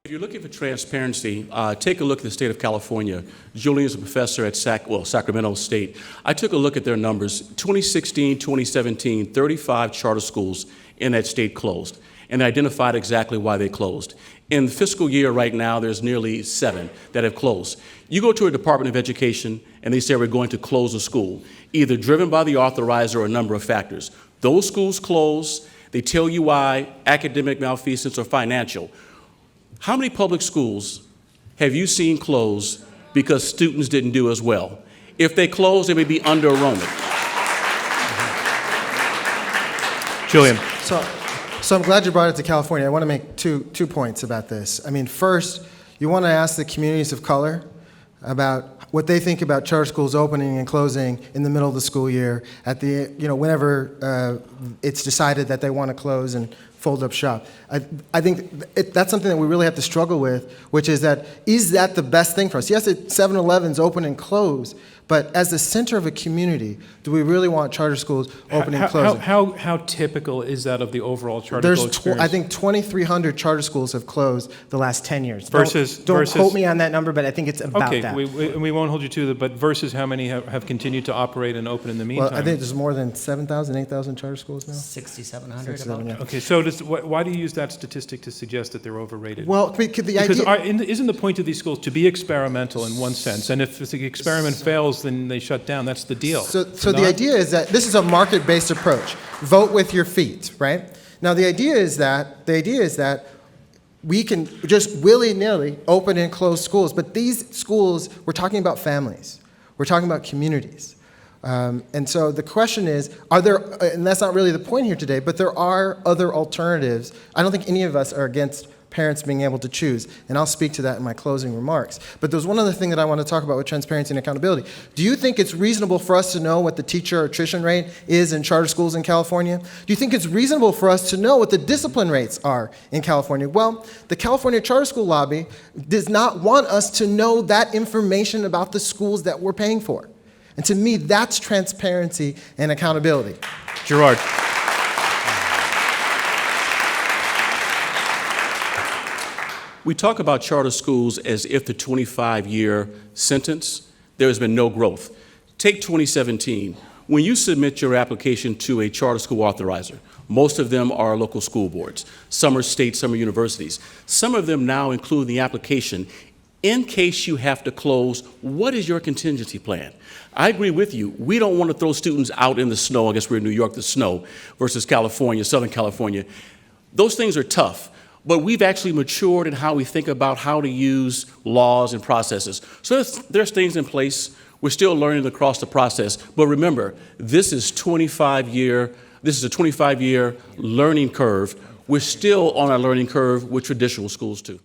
If you're looking for transparency, take a look at the state of California. Julian is a professor at Sacramento State. I took a look at their numbers. 2016, 2017, 35 charter schools in that state closed, and identified exactly why they closed. In the fiscal year right now, there's nearly 7 that have closed. You go to a Department of Education, and they say we're going to close a school, either driven by the authorizer or a number of factors. Those schools close. They tell you why: academic malfeasance or financial. How many public schools have you seen close because students didn't do as well? If they close, they may be under enrollment. Julian. So I'm glad you brought it to California. I want to make two points about this. I mean, first, you want to ask the communities of color about what they think about charter schools opening and closing in the middle of the school year at the, whenever it's decided that they want to close and fold up shop. I think that's something that we really have to struggle with, which is that the best thing for us? Yes, 7-Elevens open and close, but as the center of a community, do we really want charter schools opening and closing? How typical is that of the overall charter school experience? I think 2,300 charter schools have closed the last 10 years. Versus don't quote me on that number, but I think it's about that. Okay, we won't hold you to that, but versus how many have continued to operate and open in the meantime? Well, I think there's more than 7,000, 8,000 charter schools now. 6,700. Yeah. Okay, so why do you use that statistic to suggest that they're overrated? Well, because isn't the point of these schools to be experimental in one sense? And if the experiment fails, then they shut down. That's the deal. So the idea is that this is a market-based approach. Vote with your feet, right? Now the idea is that we can just willy-nilly open and close schools, but these schools, we're talking about families. We're talking about communities. And so the question is, and that's not really the point here today, but there are other alternatives. I don't think any of us are against parents being able to choose, and I'll speak to that in my closing remarks. But there's one other thing that I want to talk about with transparency and accountability. Do you think it's reasonable for us to know what the teacher attrition rate is in charter schools in California? Do you think it's reasonable for us to know what the discipline rates are in California? Well, the California Charter School Lobby does not want us to know that information about the schools that we're paying for. And to me, that's transparency and accountability. Gerard. We talk about charter schools as if the 25-year sentence, there has been no growth. Take 2017. When you submit your application to a charter school authorizer, most of them are local school boards. Some are state, some are universities. Some of them now include in the application, in case you have to close, what is your contingency plan? I agree with you. We don't want to throw students out in the snow. I guess we're in New York, the snow, versus California, Southern California. Those things are tough. But we've actually matured in how we think about how to use laws and processes. So there's things in place. We're still learning across the process. But remember, this is a 25-year learning curve. We're still on our learning curve with traditional schools too.